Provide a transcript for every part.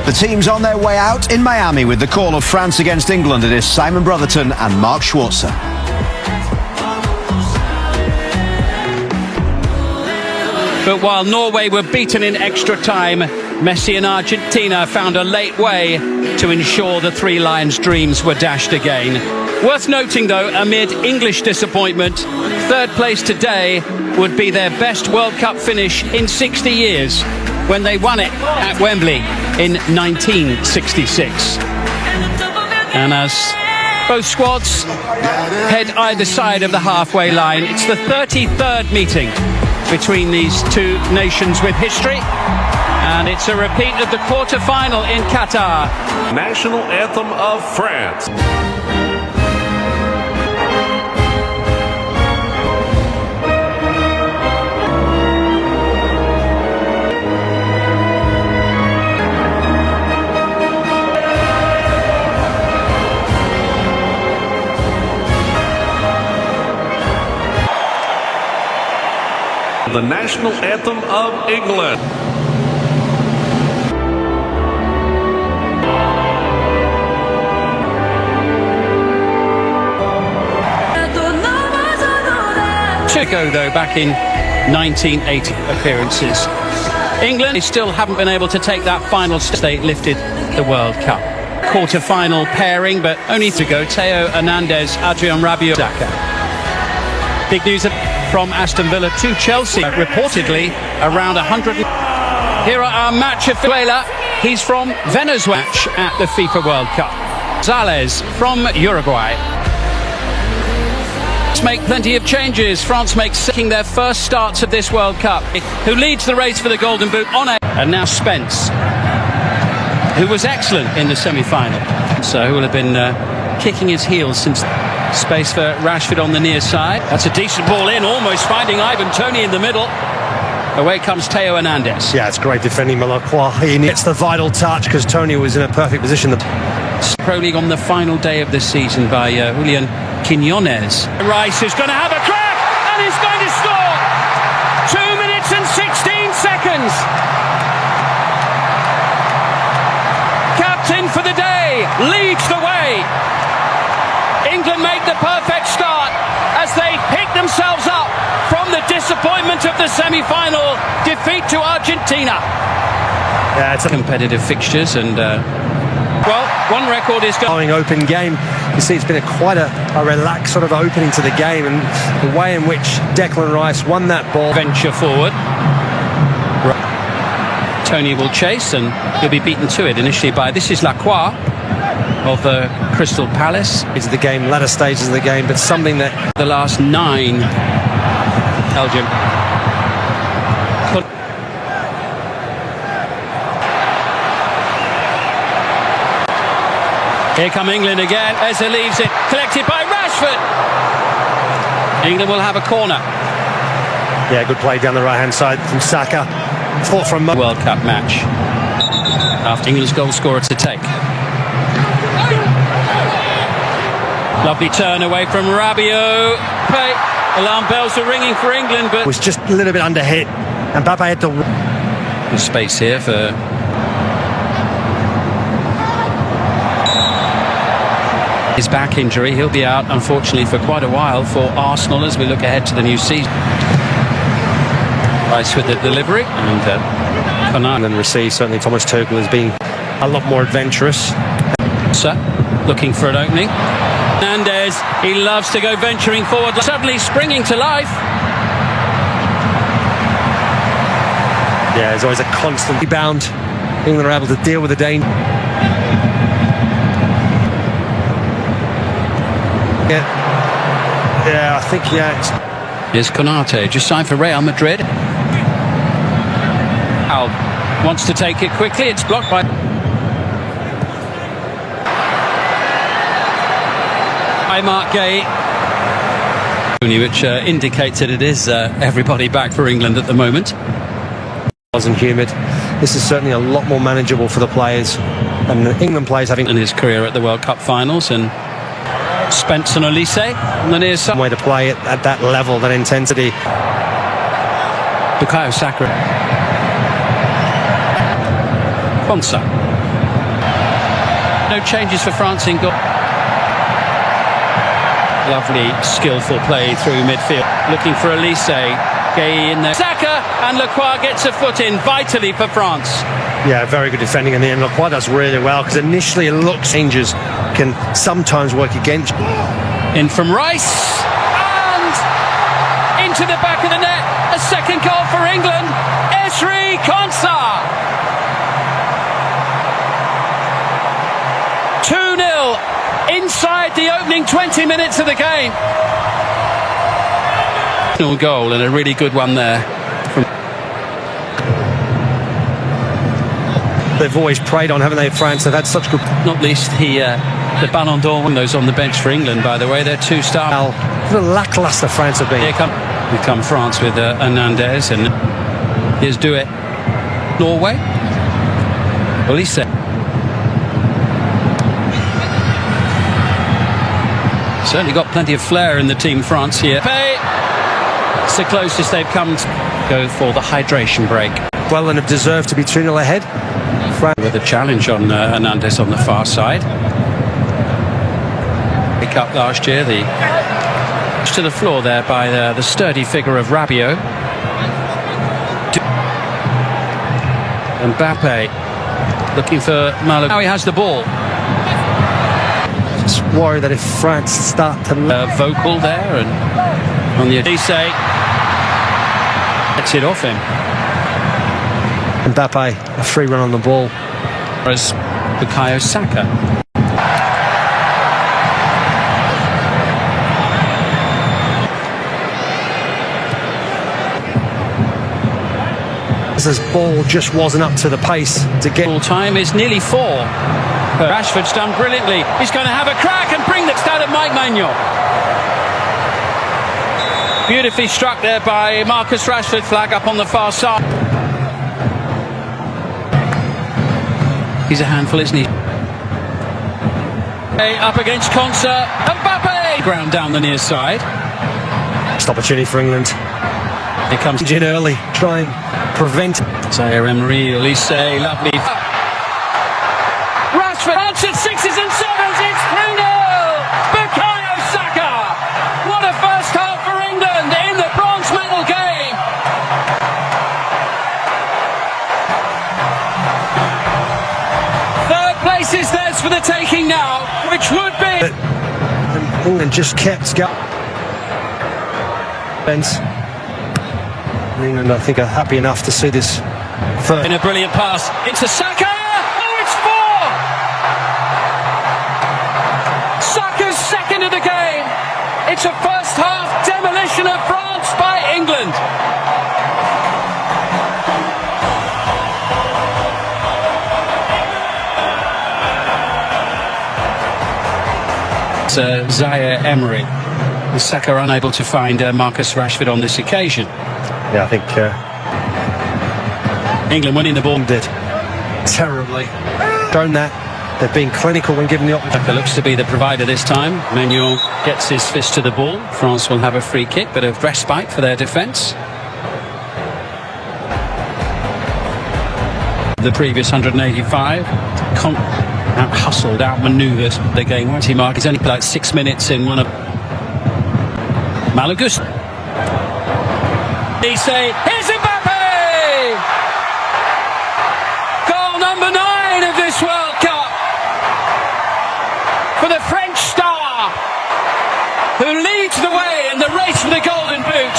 The team's on their way out in Miami with the call of France against England. It is Simon Brotherton and Mark Schwarzer. But while Norway were beaten in extra time, Messi and Argentina found a late way to ensure the Three Lions' dreams were dashed again. Worth noting, though, amid English disappointment, third place today would be their best World Cup finish in 60 years when they won it at Wembley in 1966. And as both squads head either side of the halfway line, it's the 33rd meeting between these two nations with history, and it's a repeat of the quarter-final in Qatar. National anthem of France. The national anthem of England. Chico, though, back in 1980 appearances. England, they still haven't been able to take that final step. They lifted the World Cup. Quarter-final pairing, but only to go. Theo Hernandez, Adrien Rabiot, Saka. Big news from Aston Villa to Chelsea, reportedly around 100. Here are our match of Venezuela. He's from Venezuela at the FIFA World Cup. Zales from Uruguay. Make plenty of changes. France makes their first starts of this World Cup. Who leads the race for the Golden Boot on a... And now Spence, who was excellent in the semi-final. So who will have been kicking his heels since... Space for Rashford on the near side. That's a decent ball in, almost finding Ivan Toney in the middle. Away comes Theo Hernandez. Yeah, it's great defending. Malacqua. He gets the vital touch because Toney was in a perfect position. Pro League on the final day of the season by Julian Quiñones. Rice is going to have a crack and he's going to score. 2 minutes and 16 seconds. Captain for the day leads the way. England make the perfect start as they pick themselves up from the disappointment of the semi-final defeat to Argentina. Yeah, it's a competitive fixtures and well, one record is going open game. You see, it's been quite a relaxed sort of opening to the game, and the way in which Declan Rice won that ball. Venture forward. Toney will chase and he'll be beaten to it initially by Lacroix of Crystal Palace. It's the game, latter stages of the game, but something that the last 9 Belgium. Here come England again. Eze leaves it, collected by Rashford. England will have a corner. Yeah, good play down the right-hand side from Saka. Fought from World Cup match. After England's goal scorer to take. Lovely turn away from Rabiot. Alarm bells are ringing for England, but was just a little bit under hit, and Mbappe had the space here for his back injury. He'll be out, unfortunately, for quite a while for Arsenal as we look ahead to the new season. Rice with the delivery and then receive. Certainly, Thomas Tuchel has been a lot more adventurous. Looking for an opening. Hernandez, he loves to go venturing forward, suddenly springing to life. Yeah, there's always a constant rebound. England are able to deal with the danger. Yeah, I think, Here's Konate, just signed for Real Madrid. Al wants to take it quickly, it's blocked by... Mark Gay, which indicates that it is everybody back for England at the moment. Wasn't humid. This is certainly a lot more manageable for the players, and the England players having in his career at the World Cup finals. And Spence and Olise on the near side. Way to play it at that level, that intensity. Bukayo Saka. Konsa. No changes for France in goal. Lovely, skillful play through midfield. Looking for Elise. Gay in there. Saka and Lacroix gets a foot in vitally for France. Yeah, very good defending in the end. Lacroix does really well because initially it looks changes can sometimes work against you. In from Rice and into the back of the net. A second goal for England. Esri Konsa. 2-0 inside the opening 20 minutes of the game. Goal and a really good one there. They've always preyed on, haven't they, France? They've had such good... Not least the Ballon d'Or, those on the bench for England, by the way. They're two-star. What a lacklustre France have been. Here come France with Hernandez, and here's Do It. Norway. Elise. Certainly got plenty of flair in the team, France here. It's the closest they've come to go for the hydration break. Well, and have deserved to be 2-0 ahead. With a challenge on Hernandez on the far side. Pick up last year, to the floor there by the sturdy figure of Rabiot. Mbappe looking for Malo. Now he has the ball. Just worry that if France start to... vocal there and on the Elise. Gets it off him. Mbappe, a free run on the ball. As Bukayo Saka. This ball just wasn't up to the pace to get... Full time is nearly 4. Rashford's done brilliantly. He's going to have a crack and bring the start of Mike Maignan. Beautifully struck there by Marcus Rashford. Flag up on the far side. He's a handful, isn't he? Up against Konsa. Mbappe! Ground down the near side. Next opportunity for England. Here comes in early. Try and prevent... Zaire Emery, Elise, lovely. Rashford answered 6s and 7s. It's 3-0. Bukayo Saka. What a first half for England in the bronze medal game. Third place is theirs for the taking now, which would be... England just kept going. England, I think, are happy enough to see this third. In a brilliant pass into Saka. Oh, it's 4. Saka's second of the game. It's a first half demolition of France by England. Zaire Emery. Saka unable to find Marcus Rashford on this occasion. Yeah, I think England winning the ball. Did terribly. Shown that they've been clinical when given the opportunity. Saka looks to be the provider this time. Maignan gets his fist to the ball. France will have a free kick, bit of respite for their defence. The previous 185. Out-hustled, out-manoeuvred. The game warranty mark is only like 6 minutes in one of Malagus. Here's Mbappe! Goal number 9 of this World Cup for the French star, who leads the way in the race for the Golden Boot.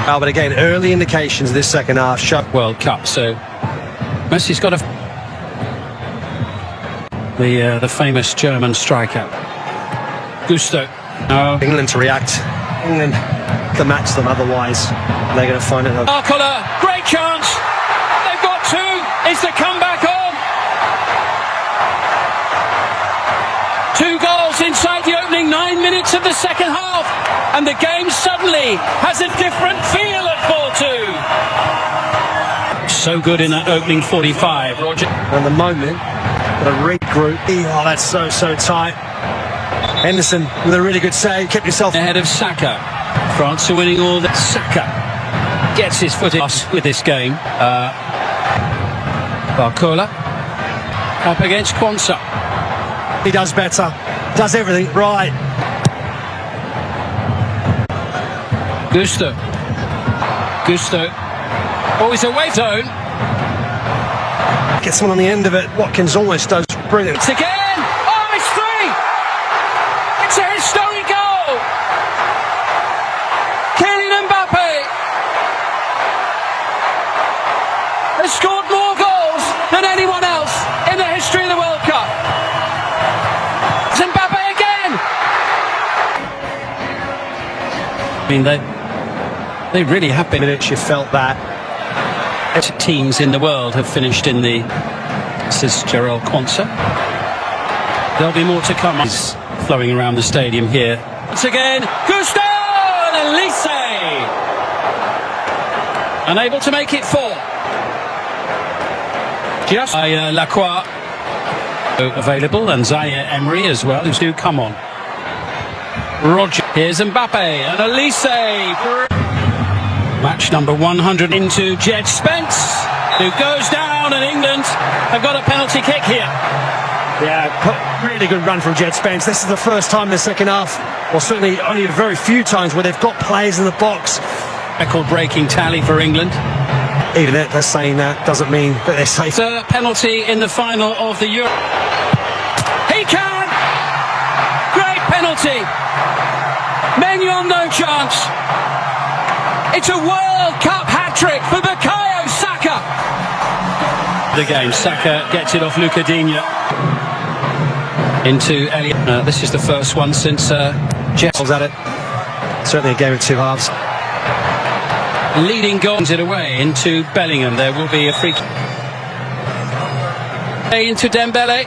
Oh, but again, early indications of this second half show. World Cup, so Messi's got the famous German striker Gusto. England to react. England to match them, otherwise they're going to find it. Arcola, great chance. They've got 2. Is the comeback on? 2 goals inside the opening 9 minutes of the second half, and the game suddenly has a different feel at 4-2. So good in that opening 45, Roger. And the moment, got a regroup. Oh, that's so tight. Henderson with a really good save. Kept yourself ahead of Saka. France are winning all that. Saka gets his foot in with this game. Barcola up against Quansah. He does better, does everything right. Gusto. Oh, he's away zone. Gets one on the end of it. Watkins almost does brilliant. It's again. Oh, it's three. It's a historic goal. Kylian Mbappe has scored more goals than anyone else in the history of the World Cup. It's Mbappe again. I mean, they really have been. Minutes you felt that. Teams in the world have finished in the. This is Gerald Quansah. There'll be more to come. He's flowing around the stadium here. Once again, Gusto and Elise. Unable to make it 4. Just by Lacroix available, and Zaire Emery as well. Who's do come on. Roger. Here's Mbappe and Elise. Match number 100 into Jed Spence, who goes down, and England have got a penalty kick here. Yeah, really good run from Jed Spence. This is the first time in the second half, or certainly only a very few times, where they've got players in the box. Record-breaking tally for England. Even they're saying that doesn't mean that they're safe. The penalty in the final of the Euro. He can! Great penalty! Maignan, no chance. It's a World Cup hat-trick for Bukayo Saka. The game, Saka gets it off Luca Digne. Into Elliot. This is the first one since Jeff At it. Certainly a game of two halves. leading goals it away into Bellingham. There will be a free kick. Into Dembele.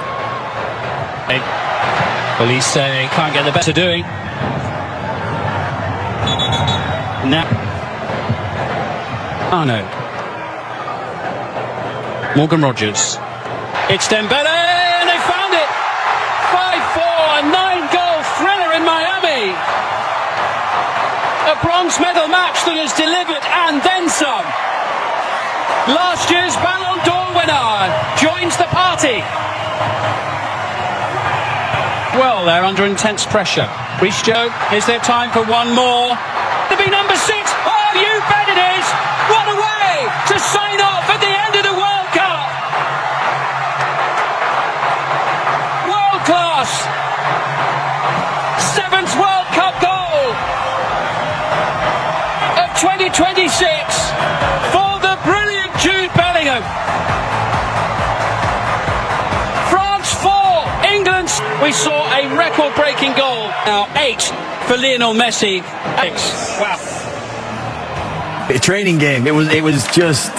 Elise can't get the better doing. Now. Oh no. Morgan Rogers. It's Dembele, and they found it. 5-4, a 9-goal thriller in Miami. A bronze medal match that has delivered and then some. Last year's Ballon d'Or winner joins the party. Well, they're under intense pressure. Reece Joe, is there time for one more? To be number 6. Oh, you bet it is. What a way to sign off at the end of the World Cup. World class. 7th World Cup goal of 2026 for the brilliant Jude Bellingham. France 4, England. We saw a record-breaking goal. Now 8 for Lionel Messi. 6. Wow. A training game. It was just